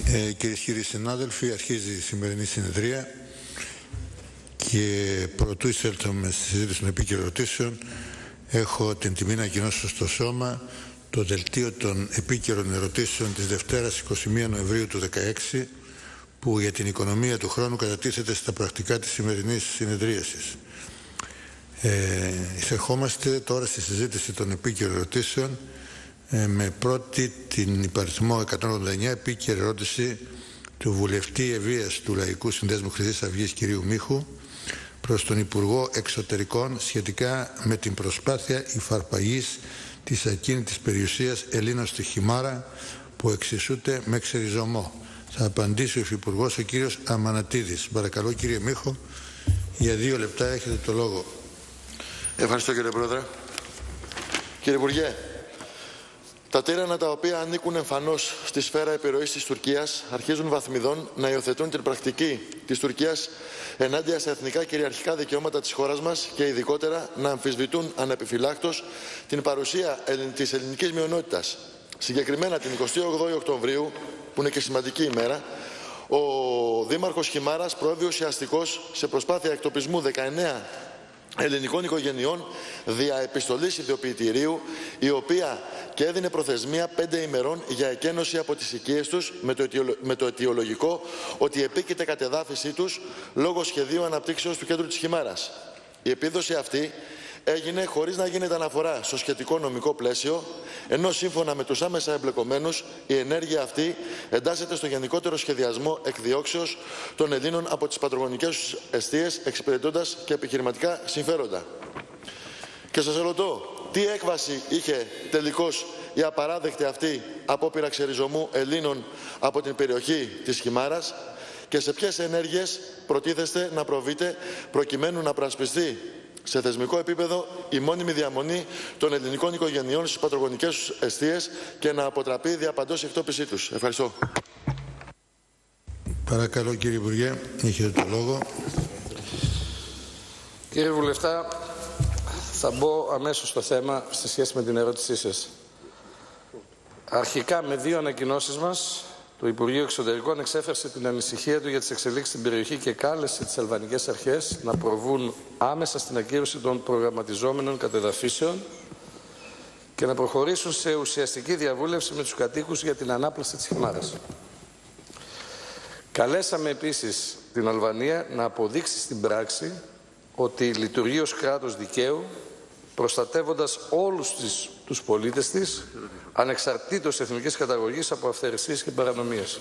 Κυρίες και κύριοι συνάδελφοι, αρχίζει η σημερινή συνεδρία και πρωτού εισέλθουμε στη συζήτηση των επίκαιρων ερωτήσεων, έχω την τιμή να ανακοινώσω στο Σώμα το δελτίο των επίκαιρων ερωτήσεων της Δευτέρας 21 Νοεμβρίου του 2016, που για την οικονομία του χρόνου κατατίθεται στα πρακτικά της σημερινής συνεδρίασης. Εισερχόμαστε τώρα στη συζήτηση των επίκαιρων ερωτήσεων με πρώτη την υπαριθμό 189 επίκαιρη ερώτηση του βουλευτή Ευβοίας του Λαϊκού Συνδέσμου Χρυσής Αυγής κ. Μίχου προς τον Υπουργό Εξωτερικών σχετικά με την προσπάθεια υφαρπαγής της ακίνητης περιουσίας Ελλήνων στη Χιμάρα που εξισούται με ξεριζωμό. Θα απαντήσει ο Υφυπουργός, ο κύριος Αμανατίδης. Παρακαλώ κύριε Μίχο, για 2 λεπτά έχετε το λόγο. Ευχαριστώ κύριε Πρόεδρε. Κύριε Υπουργέ, τα τύρανα τα οποία ανήκουν εμφανώς στη σφαίρα επιρροής της Τουρκίας αρχίζουν βαθμιδών να υιοθετούν την πρακτική της Τουρκίας ενάντια στα εθνικά κυριαρχικά δικαιώματα της χώρας μας και ειδικότερα να αμφισβητούν ανεπιφυλάκτως την παρουσία της ελληνικής μειονότητας. Συγκεκριμένα την 28η Οκτωβρίου, που είναι και σημαντική ημέρα, ο Δήμαρχος Χιμάρας προέβη ουσιαστικώς σε προσπάθεια εκτοπισμού 19 ελληνικών οικογενειών δια επιστολής ιδιοποιητηρίου, η οποία και έδινε προθεσμία 5 ημερών για εκένωση από τις οικίες τους με το αιτιολογικό ότι επίκειται κατεδάφιση τους λόγω σχεδίου αναπτύξεως του κέντρου της Χιμάρας. Η επίδοση αυτή έγινε χωρίς να γίνεται αναφορά στο σχετικό νομικό πλαίσιο, ενώ σύμφωνα με τους άμεσα εμπλεκομένους η ενέργεια αυτή εντάσσεται στο γενικότερο σχεδιασμό εκδιώξεως των Ελλήνων από τις πατρογονικές τους εστίες, εξυπηρετώντας και επιχειρηματικά συμφέροντα. Και σας ρωτώ, τι έκβαση είχε τελικώς η απαράδεκτη αυτή απόπειρα ξεριζωμού Ελλήνων από την περιοχή της Χιμάρας και σε ποιες ενέργειες προτίθεστε να προβείτε προκειμένου να προασπιστεί σε θεσμικό επίπεδο η μόνιμη διαμονή των ελληνικών οικογενειών στις πατρογονικές τους εστίες και να αποτραπεί διαπαντός η εκτόπισή τους. Ευχαριστώ. Παρακαλώ κύριε Υπουργέ, έχετε το λόγο. Κύριε Βουλευτά, θα μπω αμέσως στο θέμα σε σχέση με την ερώτησή σας. Αρχικά με 2 ανακοινώσεις μας, το Υπουργείο Εξωτερικών εξέφρασε την ανησυχία του για τις εξελίξεις στην περιοχή και κάλεσε τις αλβανικές αρχές να προβούν άμεσα στην ακύρωση των προγραμματιζόμενων κατεδαφίσεων και να προχωρήσουν σε ουσιαστική διαβούλευση με τους κατοίκους για την ανάπλαση της Χιμάρας. Καλέσαμε επίσης την Αλβανία να αποδείξει στην πράξη ότι λειτουργεί ως κράτος δικαίου, προστατεύοντας όλους τους πολίτες της, ανεξαρτήτως εθνικής καταγωγής, από αυθαιρεσίες και παρανομίες.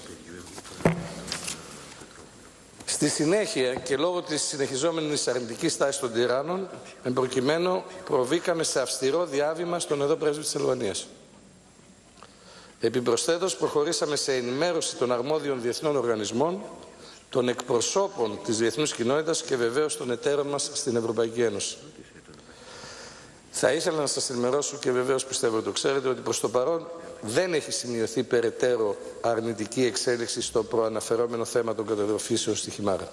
Στη συνέχεια και λόγω της συνεχιζόμενης αρνητικής τάσης των τυράννων, εμπροκειμένου προβήκαμε σε αυστηρό διάβημα στον εδώ πρέσβη της Αλβανίας. Επιπροσθέτως προχωρήσαμε σε ενημέρωση των αρμόδιων διεθνών οργανισμών, των εκπροσώπων της διεθνούς κοινότητας και βεβαίως των εταίρων μας στην Ευρωπαϊκή Ένωση. Θα ήθελα να σας ενημερώσω και βεβαίως πιστεύω ότι το ξέρετε ότι προς το παρόν δεν έχει σημειωθεί περαιτέρω αρνητική εξέλιξη στο προαναφερόμενο θέμα των κατεδαφίσεων στη Χιμάρα.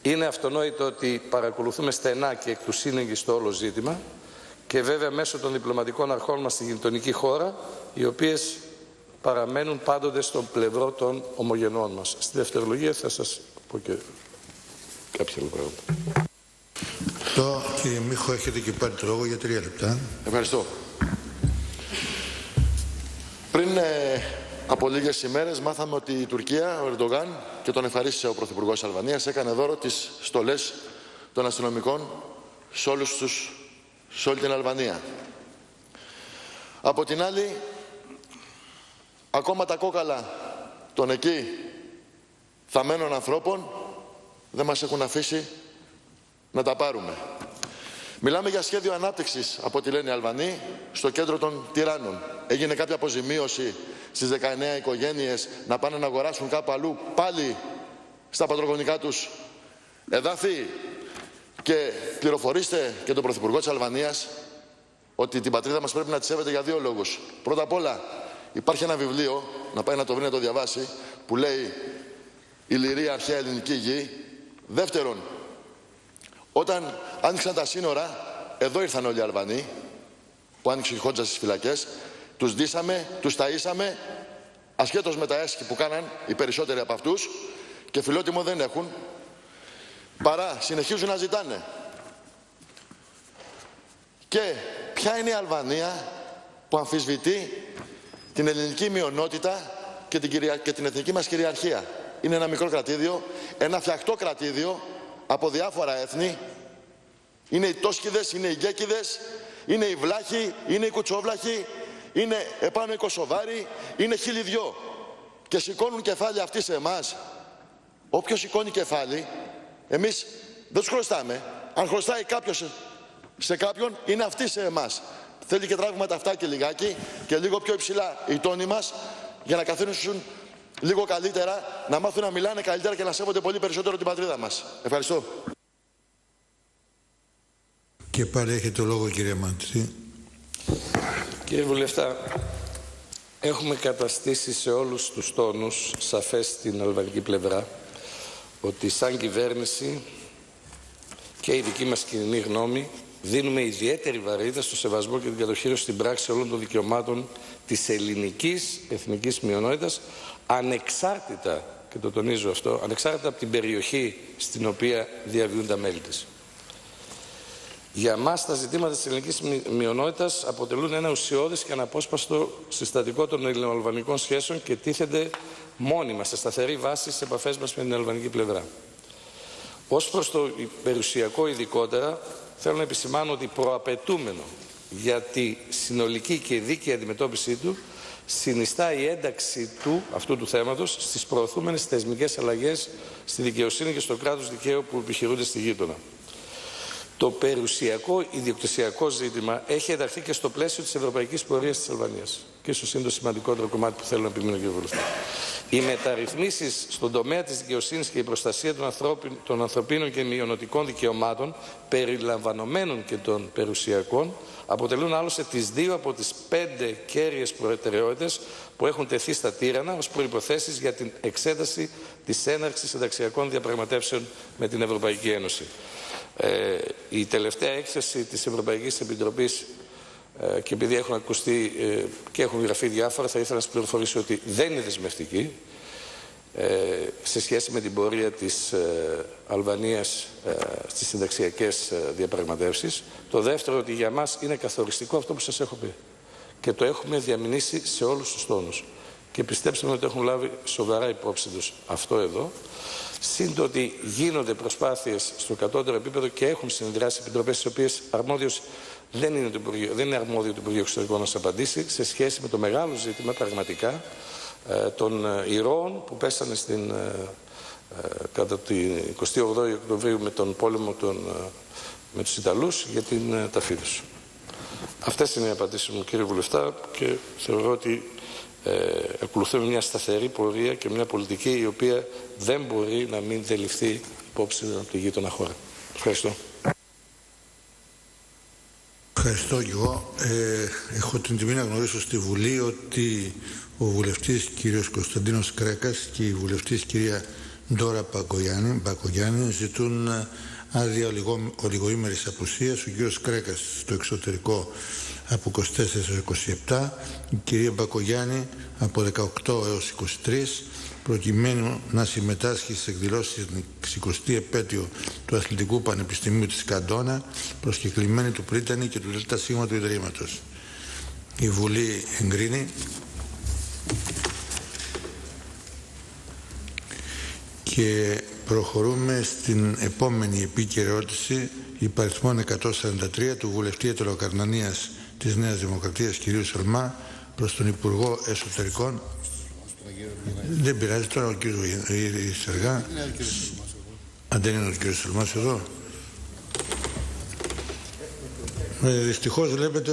Είναι αυτονόητο ότι παρακολουθούμε στενά και εκ του σύνεγγυς το όλο ζήτημα και βέβαια μέσω των διπλωματικών αρχών μας στη γειτονική χώρα, οι οποίες παραμένουν πάντοτε στον πλευρό των ομογενών μας. Στη δευτερολογία θα σας πω και κάποια άλλα πράγματα. Κύριε Μίχο, έχετε και πάλι το λόγο για 3 λεπτά. Ευχαριστώ. Πριν από λίγες ημέρες μάθαμε ότι η Τουρκία, ο Ερντογάν, και τον ευχαρίστησε ο Πρωθυπουργός Αλβανίας, έκανε δώρο τις στολές των αστυνομικών σε όλη την Αλβανία. Από την άλλη, ακόμα τα κόκαλα των εκεί θαμμένων ανθρώπων δεν μας έχουν αφήσει να τα πάρουμε. Μιλάμε για σχέδιο ανάπτυξης, από ό,τι λένε οι Αλβανοί, στο κέντρο των τυράννων. Έγινε κάποια αποζημίωση στις 19 οικογένειες να πάνε να αγοράσουν κάπου αλλού, πάλι στα πατρογονικά τους εδάφη. Και πληροφορήστε και τον Πρωθυπουργό της Αλβανίας ότι την πατρίδα μας πρέπει να τη σέβεται για 2 λόγους. Πρώτα απ' όλα, υπάρχει ένα βιβλίο, να πάει να το βρει να το διαβάσει, που λέει «Η Λυρία αρχαία ελληνική γη». Δεύτερον, όταν άνοιξαν τα σύνορα, εδώ ήρθαν όλοι οι Αλβανοί, που άνοιξε η Χόντζα στις φυλακές, τους ντύσαμε, τους ταΐσαμε ασχέτως με τα έσχη που κάναν οι περισσότεροι από αυτούς, και φιλότιμο δεν έχουν, παρά συνεχίζουν να ζητάνε. Και ποια είναι η Αλβανία που αμφισβητεί την ελληνική μειονότητα και την εθνική μας κυριαρχία? Είναι ένα μικρό κρατήδιο, ένα φτιαχτό κρατήδιο από διάφορα έθνη. Είναι οι Τόσκηδες, είναι οι Γκέκηδες, είναι οι Βλάχοι, είναι οι Κουτσόβλαχοι, είναι επάνω οι Κωσοβάροι, είναι χίλιοι δυο. Και σηκώνουν κεφάλι αυτοί σε εμάς. Όποιος σηκώνει κεφάλι, εμείς δεν τους χρωστάμε. Αν χρωστάει κάποιος σε κάποιον, είναι αυτοί σε εμάς. Θέλει και τράβημα τα αυτά και λιγάκι και λίγο πιο υψηλά οι τόνοι μας, για να καθίσουν λίγο καλύτερα, να μάθουν να μιλάνε καλύτερα και να σέβονται πολύ περισσότερο την πατρίδα μας. Ευχαριστώ. Και πάλι έχετε το λόγο, κύριε Μάντρη. Κύριε Βουλευτά, έχουμε καταστήσει σε όλους τους τόνους σαφές στην αλβανική πλευρά ότι σαν κυβέρνηση και η δική μας κοινή γνώμη δίνουμε ιδιαίτερη βαρύτητα στο σεβασμό και την κατοχήρωση στην πράξη όλων των δικαιωμάτων της ελληνικής εθνικής μειονότητας, ανεξάρτητα, και το τονίζω αυτό, ανεξάρτητα από την περιοχή στην οποία διαβιούν τα μέλη της. Για μας τα ζητήματα της ελληνικής μειονότητας αποτελούν ένα ουσιώδες και αναπόσπαστο συστατικό των ελληνοαλβανικών σχέσεων και τίθενται μόνιμα σε σταθερή βάση στις επαφές μας με την αλβανική πλευρά. Ως προς το περιουσιακό ειδικότερα, θέλω να επισημάνω ότι προαπαιτούμενο για τη συνολική και δίκαιη αντιμετώπιση του συνιστά η ένταξη αυτού του θέματος στις προωθούμενες θεσμικές αλλαγές στη δικαιοσύνη και στο κράτος δικαίου που επιχειρούνται στη γείτονα. Το περιουσιακό ιδιοκτησιακό ζήτημα έχει ενταχθεί και στο πλαίσιο της ευρωπαϊκής πορείας της Αλβανίας. Και ίσως είναι το σημαντικότερο κομμάτι που θέλω να επιμείνω, κύριε Βουλευτή. Οι μεταρρυθμίσεις στον τομέα της δικαιοσύνης και η προστασία των ανθρωπίνων και μειωνοτικών δικαιωμάτων, περιλαμβανομένων και των περιουσιακών, αποτελούν άλλωστε τις 2 από τις 5 κέρυες προτεραιότητες που έχουν τεθεί στα τύρανα ως προϋποθέσεις για την εξέταση της έναρξης ενταξιακών διαπραγματεύσεων με την Ευρωπαϊκή Ένωση. Η τελευταία έκθεση της Ευρωπαϊκής Επιτροπής, και επειδή έχουν ακουστεί και έχουν γραφεί διάφορα, θα ήθελα να σας πληροφορήσω ότι δεν είναι δεσμευτική σε σχέση με την πορεία της Αλβανίας στις συνταξιακές διαπραγματεύσεις. Το δεύτερο, ότι για μας είναι καθοριστικό αυτό που σας έχω πει και το έχουμε διαμηνήσει σε όλους τους τόνους και πιστέψτε με ότι έχουν λάβει σοβαρά υπόψη τους αυτό εδώ. Συν το ότι γίνονται προσπάθειες στο κατώτερο επίπεδο και έχουν συνεδριάσει επιτροπές στις οποίες αρμόδιος δεν είναι αρμόδιο το Υπουργείο Εξωτερικών να σας απαντήσει σε σχέση με το μεγάλο ζήτημα πραγματικά των ηρώων που πέσανε κατά την 28η Οκτωβρίου με τον πόλεμο με τους Ιταλούς για την ταφή τους. Αυτές είναι οι απαντήσεις μου, κύριε Βουλευτά, και θεωρώ ότι ακολουθούμε μια σταθερή πορεία και μια πολιτική η οποία δεν μπορεί να μην δελειφθεί υπόψη από τη γείτονα χώρα. Ευχαριστώ. Ευχαριστώ και εγώ. Έχω την τιμή να γνωρίσω στη Βουλή ότι ο βουλευτής κύριος Κωνσταντίνος Κρέκας και η βουλευτής κυρία Ντόρα Μπακογιάννη ζητούν άδεια ολιγοήμερης απουσίας. Ο κύριος Κρέκας στο εξωτερικό από 24 έως 27, η κυρία Μπακογιάννη από 18 έως 23, προκειμένου να συμμετάσχει στις εκδηλώσεις της 60η επέτειο του Αθλητικού Πανεπιστημίου της Καντόνα, προσκεκλημένη του Πρίτανη και του ΔΣ του Ιδρύματος. Η Βουλή εγκρίνει. Και προχωρούμε στην επόμενη επίκαιρη ερώτηση, υπαριθμών 143 του βουλευτή Ετωλοκαρνανίας της Νέας Δημοκρατίας κ. Σολμά προς τον Υπουργό Εσωτερικών. Δεν πειράζει, τώρα ο κ. Σεργά. Αν δεν είναι ο κ. Σολμάς εδώ. Δυστυχώς βλέπετε